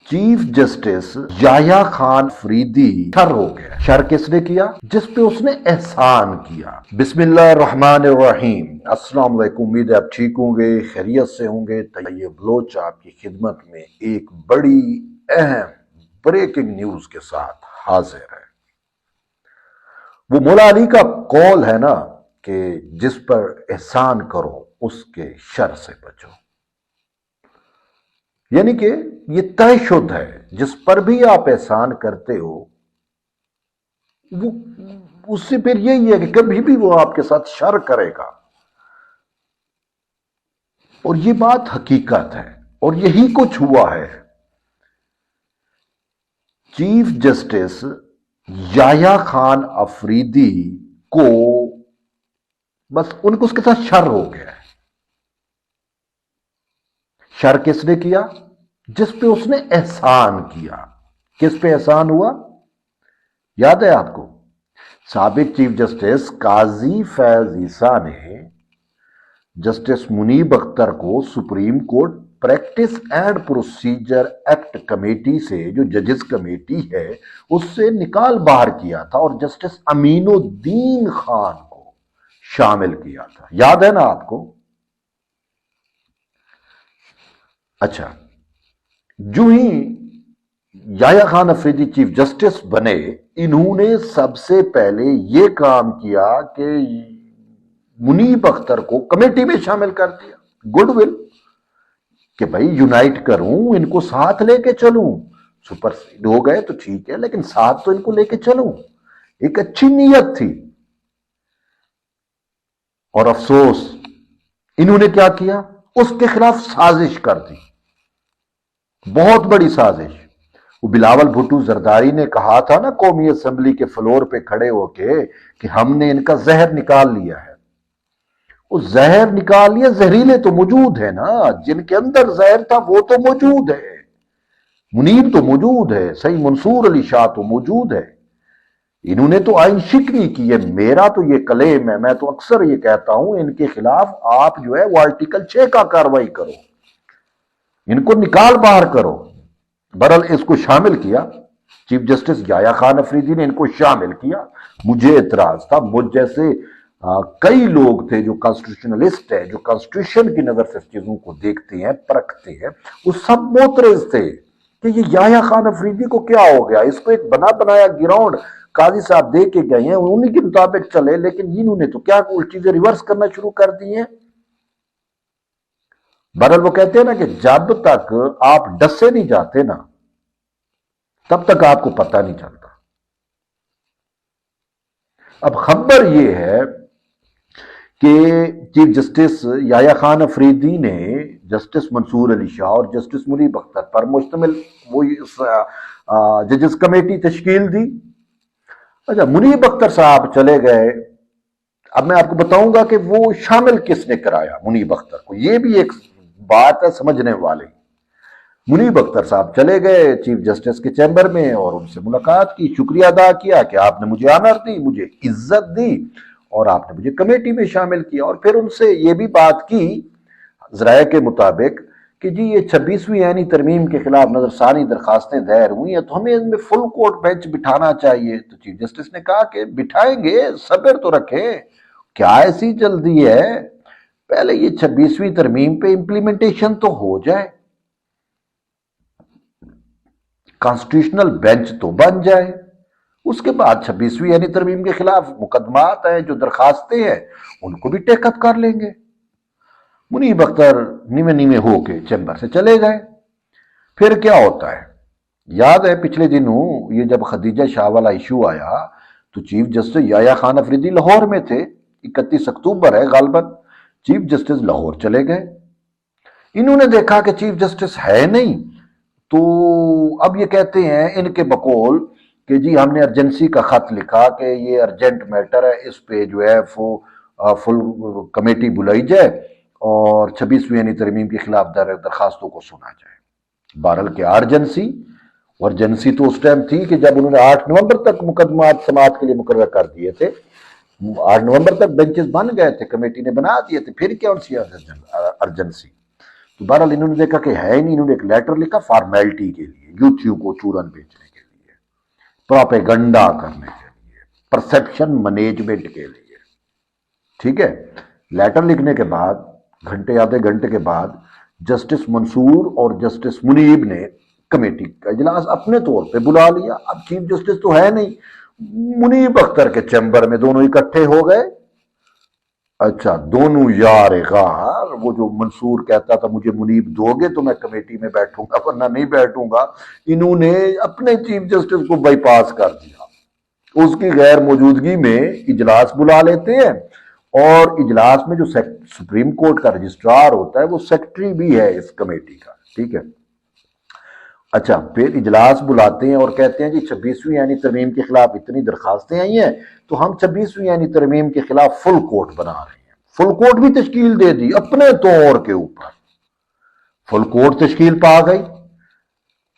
Chief justice Yahya Khan Faridi شر ہو گیا۔ شر کس نے کیا؟ جس پہ اس نے احسان کیا۔ بسم اللہ الرحمن الرحیم۔ السلام علیکم، امید ہے آپ ٹھیک ہوں گے، خیریت سے ہوں گے۔ طیب بلوچ آپ کی خدمت میں ایک بڑی اہم بریکنگ نیوز کے ساتھ حاضر ہے۔ وہ مولا علی کا قول ہے نا کہ جس پر احسان کرو اس کے شر سے بچو، یعنی کہ یہ طے شد ہے جس پر بھی آپ احسان کرتے ہو وہ اس سے پھر یہی ہے کہ کبھی بھی وہ آپ کے ساتھ شر کرے گا، اور یہ بات حقیقت ہے اور یہی کچھ ہوا ہے۔ چیف جسٹس یحییٰ خان افریدی کو بس اس کے ساتھ شر ہو گیا ہے۔ شر کس نے کیا؟ جس پہ اس نے احسان کیا۔ کس پہ احسان ہوا؟ یاد ہے آپ کو؟ سابق چیف جسٹس قاضی فیض عیسیٰ نے جسٹس منیب اختر کو supreme court practice and procedure act committee سے، جو ججز کمیٹی ہے، اس سے نکال باہر کیا تھا اور جسٹس امین الدین خان کو شامل کیا تھا۔ یاد ہے نا آپ کو؟ اچھا، جو ہی یحییٰ خان افریدی چیف جسٹس بنے، انہوں نے سب سے پہلے یہ کام کیا کہ منیب اختر کو کمیٹی میں شامل کر دیا۔ گڈ ول کہ بھائی یونائٹ کروں، ان کو ساتھ لے کے چلوں۔ سپر سیڈ ہو گئے تو ٹھیک ہے، لیکن ساتھ تو ان کو لے کے چلوں۔ ایک اچھی نیت تھی، اور افسوس انہوں نے کیا کیا؟ اس کے خلاف سازش کر دی، بہت بڑی سازش۔ وہ بلاول بھٹو زرداری نے کہا تھا نا قومی اسمبلی کے فلور پہ کھڑے ہو کے کہ ہم نے ان کا زہر نکال لیا ہے۔ وہ زہر نکال لیا، زہریلے تو موجود ہے نا، جن کے اندر زہر تھا وہ تو موجود ہے۔ منیب تو موجود ہے، سید منصور علی شاہ تو موجود ہے۔ انہوں نے تو آئین شکنی کی ہے۔ میرا تو یہ کلیم ہے، میں تو اکثر یہ کہتا ہوں ان کے خلاف آپ جو ہے وہ آرٹیکل 6 کا کاروائی کرو، ان کو نکال باہر کرو۔ برحال اس کو شامل کیا، چیف جسٹس یحییٰ خان افریدی نے ان کو شامل کیا۔ مجھے اعتراض تھا، مجھ جیسے کئی لوگ تھے جو کانسٹیٹیوشنلسٹ ہیں، جو کانسٹیٹیوشن کی نظر سے چیزوں کو دیکھتے ہیں، پرکھتے ہیں، وہ سب معترض تھے کہ یہ یحییٰ خان افریدی کو کیا ہو گیا، اس کو ایک بنا بنایا گراؤنڈ قاضی صاحب دے کے گئے ہیں، انہی کے مطابق چلے، لیکن انہوں نے تو کیا چیزیں ریورس کرنا شروع کر دی ہیں۔ بہرحال وہ کہتے ہیں نا کہ جب تک آپ ڈسے نہیں جاتے نا تب تک آپ کو پتہ نہیں چلتا۔ اب خبر یہ ہے کہ چیف جسٹس یحییٰ خان افریدی نے جسٹس منصور علی شاہ اور جسٹس منیب اختر پر مشتمل وہ ججز کمیٹی تشکیل دی۔ اچھا، منیب اختر صاحب چلے گئے۔ اب میں آپ کو بتاؤں گا کہ وہ شامل کس نے کرایا منیب اختر کو، یہ بھی ایک بات ہے سمجھنے والی۔ منیب اختر صاحب چلے گئے چیف جسٹس کے چیمبر میں اور ان سے ملاقات کی، شکریہ ادا کیا کہ آپ نے مجھے آنر دی، مجھے عزت دی اور آپ نے مجھے کمیٹی میں شامل کیا، اور پھر ان سے یہ بھی بات کی ذرائع کے مطابق کہ جی یہ 26ویں آئینی ترمیم کے خلاف نظر ثانی درخواستیں دائر ہوئی ہیں تو ہمیں ان میں فل کورٹ بینچ بٹھانا چاہیے۔ تو چیف جسٹس نے کہا کہ بٹھائیں گے، صبر تو رکھیں، کیا ایسی جلدی ہے، پہلے یہ 26ویں ترمیم پہ امپلیمنٹیشن تو ہو جائے، کانسٹیٹیوشنل بینچ تو بن جائے، اس کے بعد 26ویں یعنی ترمیم کے خلاف مقدمات ہیں، جو درخواستیں ہیں ان کو بھی ٹیک اپ کر لیں گے۔ منیب اختر نیمے نیمے ہو کے چیمبر سے چلے گئے۔ پھر کیا ہوتا ہے؟ یاد ہے پچھلے دنوں یہ جب خدیجہ شاہ والا ایشو آیا تو چیف جسٹس یحییٰ خان افریدی لاہور میں تھے، 31 اکتوبر ہے غالباً، چیف جسٹس لاہور چلے گئے۔ انہوں نے دیکھا کہ چیف جسٹس ہے نہیں، تو اب یہ کہتے ہیں ان کے بقول کہ جی ہم نے ارجنسی کا خط لکھا کہ یہ ارجنٹ میٹر ہے، اس پہ جو ہے فل کمیٹی بلائی جائے اور 26ویں یعنی ترمیم کے خلاف درخواستوں کو سنا جائے۔ بہرحال کیا ارجنسی تو اس ٹائم تھی کہ جب انہوں نے 8 نومبر تک مقدمات سماعت کے لیے مقرر کر دیے تھے، 8 نومبر تک بینچز بن گئے تھے، کمیٹی نے بنا دیے تھے، پھر کیا ان سی ارجنسی؟ تو بہرحال انہوں نے دیکھا کہ ہے نہیں، انہوں نے ایک لیٹر لکھا فارمیلٹی کے لیے لیے، یوتھیو کو چورن بیچنے کے لیے، پروپیگنڈا کرنے کے لیے، پرسیپشن مینجمنٹ کے لیے، ٹھیک ہے۔ لیٹر لکھنے کے بعد گھنٹے آدھے گھنٹے کے بعد جسٹس منصور اور جسٹس منیب نے کمیٹی کا اجلاس اپنے طور پہ بلا لیا۔ اب چیف جسٹس تو ہے نہیں، منیب اختر کے چیمبر میں دونوں اکٹھے ہو گئے۔ اچھا، دونوں یار غار، وہ جو منصور کہتا تھا مجھے منیب دو گے تو میں کمیٹی میں بیٹھوں گا ورنہ نہیں بیٹھوں گا، انہوں نے اپنے چیف جسٹس کو بائی پاس کر دیا، اس کی غیر موجودگی میں اجلاس بلا لیتے ہیں، اور اجلاس میں جو سپریم کورٹ کا رجسٹرار ہوتا ہے وہ سیکرٹری بھی ہے اس کمیٹی کا، ٹھیک ہے۔ اچھا، پھر اجلاس بلاتے ہیں اور کہتے ہیں جی 26ویں یعنی ترمیم کے خلاف اتنی درخواستیں آئی ہیں تو ہم 26ویں یعنی ترمیم کے خلاف فل کورٹ بنا رہے ہیں۔ فل کورٹ بھی تشکیل دے دی اپنے طور کے اوپر، فل کورٹ تشکیل پا گئی،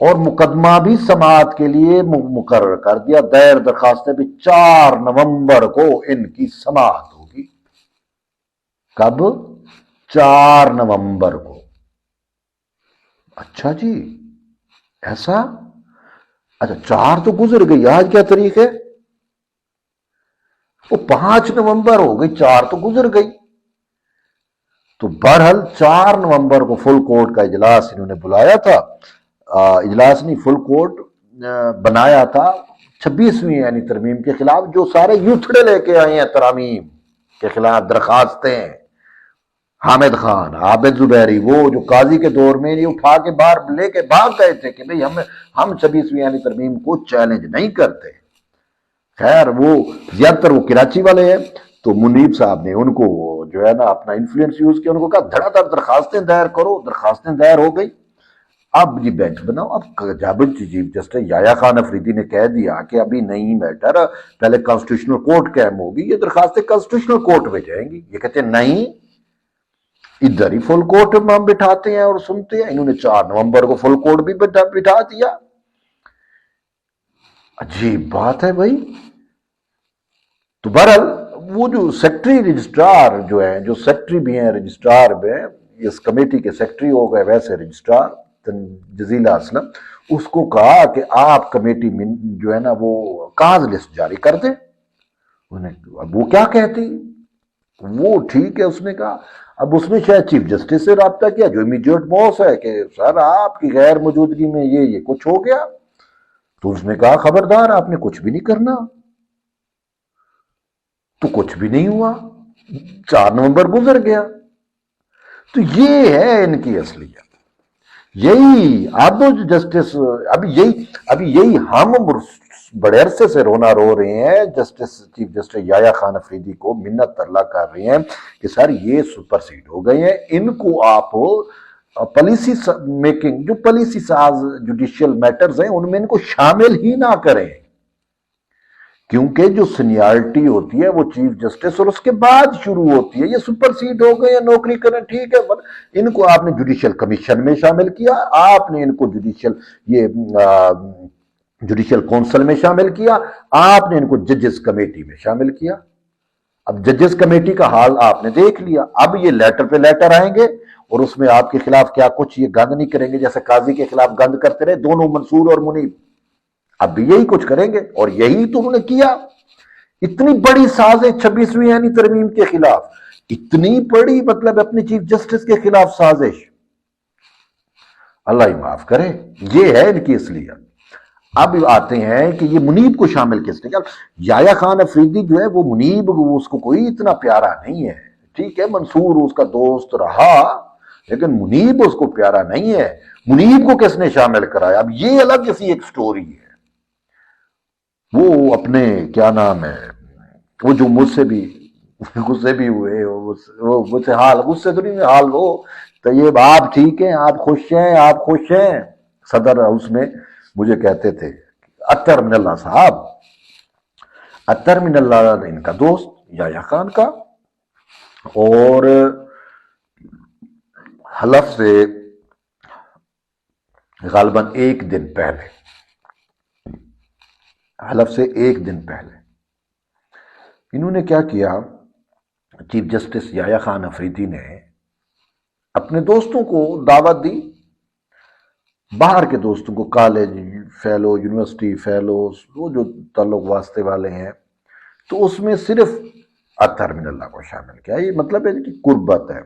اور مقدمہ بھی سماعت کے لیے مقرر کر دیا۔ دائر درخواستیں بھی 4 نومبر کو ان کی سماعت ہوگی۔ کب؟ 4 نومبر کو۔ اچھا جی، ایسا؟ اچھا، 4 تو گزر گئی، آج کیا تاریخ ہے؟ وہ 5 نومبر ہو گئی، 4 تو گزر گئی۔ تو بہرحال 4 نومبر کو فل کورٹ کا اجلاس انہوں نے بلایا تھا، اجلاس نہیں، فل کورٹ بنایا تھا 26ویں یعنی ترمیم کے خلاف، جو سارے یوتھڑے لے کے آئے ہیں ترامیم کے خلاف درخواستیں، حامد خان، عابد زبیری، وہ جو قاضی کے دور میں یہ اٹھا کے باہر لے کے بھاگ گئے تھے کہ بھئی ہم 26ویں یعنی ترمیم کو چیلنج نہیں کرتے۔ خیر، وہ زیادہ تر وہ کراچی والے ہیں، تو منیب صاحب نے ان کو جو ہے نا اپنا انفلوئنس یوز کیا، ان کو کہا دھڑا دھڑ درخواستیں دائر کرو، درخواستیں دائر ہو گئی۔ اب یہ بینچ بناؤ۔ اب جب چیف جسٹس یحییٰ خان افریدی نے کہہ دیا کہ ابھی نہیں میٹر، پہلے کانسٹیٹیوشنل کورٹ قائم ہوگی، یہ درخواستیں کانسٹیٹیوشنل کورٹ میں جائیں گی، یہ کہتے ہیں نہیں، ادھر ہی فل کورٹ میں ہم بٹھاتے ہیں اور سنتے ہیں۔ انہوں نے 4 نومبر کو فل کورٹ بھی بٹھا دیا۔ عجیب بات ہے بھائی۔ تو بہرحال وہ جو سیکرٹری رجسٹرار جو ہیں، جو سیکرٹری بھی ہیں رجسٹرار میں، اس کمیٹی کے سیکرٹری ہو گئے ویسے رجسٹرار جزیلہ اسلم، اس کو کہا کہ آپ کمیٹی میں جو ہے نا وہ کاز لسٹ جاری کر دیں۔ اب وہ کیا کہتی؟ وہ ٹھیک ہے، اس نے کہا۔ اب اس نے شاید چیف جسٹس سے رابطہ کیا جو امیڈیٹ باس ہے کہ سر آپ کی غیر موجودگی میں یہ کچھ ہو گیا، تو اس نے کہا خبردار آپ نے کچھ بھی نہیں کرنا، تو کچھ بھی نہیں ہوا۔ 4 نومبر گزر گیا۔ تو یہ ہے ان کی اصلیت۔ یہی اب جسٹس ابھی یہی ہم بڑے عرصے سے رونا رو رہے ہیں، چیف جسٹس یحییٰ خان افریدی کو منت ترلا کر رہے ہیں کہ سر یہ سپر سیڈ ہو گئے ہیں، ان کو آپ پالیسی میکنگ، جو پالیسی ساز جوڈیشل میٹرز ہیں ان میں ان کو شامل ہی نہ کریں، کیونکہ جو سینیارٹی ہوتی ہے وہ چیف جسٹس اور اس کے بعد شروع ہوتی ہے۔ یہ سپر سیڈ ہو گئے ہیں، نوکری کریں، ٹھیک ہے، ان کو آپ نے جوڈیشل کمیشن میں شامل کیا، آپ نے ان کو جوڈیشل کونسل میں شامل کیا، آپ نے ان کو ججز کمیٹی میں شامل کیا۔ اب ججز کمیٹی کا حال آپ نے دیکھ لیا۔ اب یہ لیٹر پہ لیٹر آئیں گے اور اس میں آپ کے خلاف کیا کچھ یہ گند نہیں کریں گے، جیسے قاضی کے خلاف گند کرتے رہے دونوں منصور اور منیب، اب بھی یہی کچھ کریں گے، اور یہی تو انہوں نے کیا۔ اتنی بڑی سازش 26ویں یعنی ترمیم کے خلاف، اتنی بڑی، مطلب اپنے چیف جسٹس کے خلاف سازش، اللہ ہی معاف کرے۔ یہ ہے ان کی اصلیت۔ اب آتے ہیں کہ یہ منیب کو شامل کس نے کیا۔ یحییٰ خان افریدی جو ہے وہ منیب، اس کو کوئی اتنا پیارا نہیں ہے، ٹھیک ہے، منصور اس کا دوست رہا لیکن منیب اس کو پیارا نہیں ہے۔ منیب کو کس نے شامل کرایا؟ اب یہ الگ سی ایک سٹوری ہے۔ وہ اپنے کیا نام ہے، وہ جو مجھ سے بھی غصے بھی ہوئے، وہ مجھ سے حال غصے تو نہیں، حال وہ طیب آپ ٹھیک ہیں، آپ خوش ہیں، آپ خوش ہیں، صدر ہاؤس میں مجھے کہتے تھے اطہر من اللہ صاحب، اطہر من اللہ ان کا دوست یحییٰ خان کا، اور حلف سے غالباً 1 دن پہلے، حلف سے 1 دن پہلے انہوں نے کیا کیا، چیف جسٹس یحییٰ خان افریدی نے اپنے دوستوں کو دعوت دی باہر کے دوستوں کو کالج فیلو یونیورسٹی فیلوز وہ جو تعلق واسطے والے ہیں تو اس میں صرف اطہر من اللہ کو شامل کیا. یہ مطلب ہے کہ قربت ہے.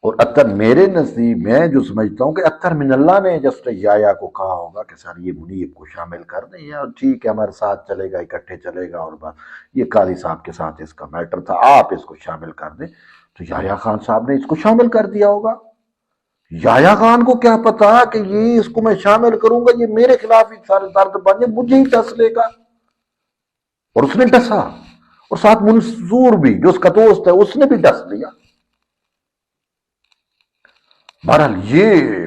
اور اطہر میرے نزدیک میں جو سمجھتا ہوں کہ اطہر من اللہ نے جسٹ یا کو کہا ہوگا کہ سر یہ منیب کو شامل کر دیں یا ٹھیک ہے ہمارے ساتھ چلے گا اکٹھے چلے گا اور بات یہ قاضی صاحب کے ساتھ اس کا میٹر تھا آپ اس کو شامل کر دیں تو یا خان صاحب نے اس کو شامل کر دیا ہوگا. یا خان کو کیا پتا کہ یہ اس کو میں شامل کروں گا یہ میرے خلاف ہی سارے درد بن جائے مجھے ہی ڈس لے گا. اور اس نے ڈسا اور ساتھ منصور بھی جو اس کا دوست ہے اس نے بھی ڈس لیا. بہرحال یہ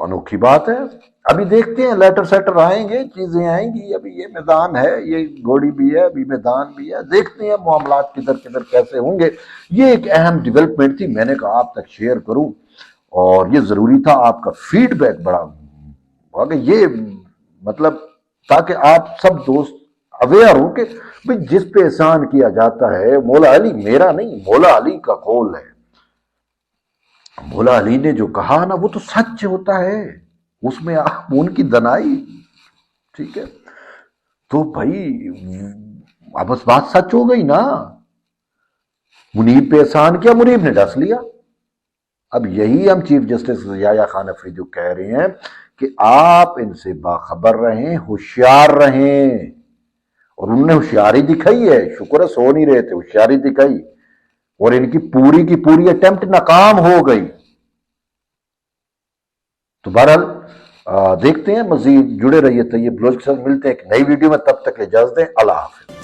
انوکھی بات ہے. ابھی دیکھتے ہیں لیٹر سیٹر آئیں گے چیزیں آئیں گی. ابھی یہ میدان ہے یہ گھوڑی بھی ہے ابھی میدان بھی ہے. دیکھتے ہیں معاملات کدھر کدھر کیسے ہوں گے. یہ ایک اہم ڈیولپمنٹ تھی میں نے کہا آپ تک شیئر کروں اور یہ ضروری تھا. آپ کا فیڈ بیک بڑا یہ مطلب تاکہ آپ سب دوست اویئر ہوں کہ جس پہ احسان کیا جاتا ہے مولا علی میرا نہیں مولا علی کا قول ہے. مولا علی نے جو کہا نا وہ تو سچ ہوتا ہے اس میں آپ ان کی دنائی ٹھیک ہے تو بھائی اب بس بات سچ ہو گئی نا. منیب پہ احسان کیا منیب نے ڈس لیا. اب یہی ہم چیف جسٹس یا خان افریدی جو کہہ رہے ہیں کہ آپ ان سے باخبر رہیں ہوشیار رہیں. اور انہوں نے ہوشیاری دکھائی ہے. شکر ہے سو نہیں رہے تھے ہوشیاری دکھائی اور ان کی پوری اٹیمپٹ ناکام ہو گئی. تو بہرحال دیکھتے ہیں مزید جڑے رہیے طیب بلوچ کے ساتھ. ملتے ہیں ایک نئی ویڈیو میں تب تک اجازت دیں. اللہ حافظ.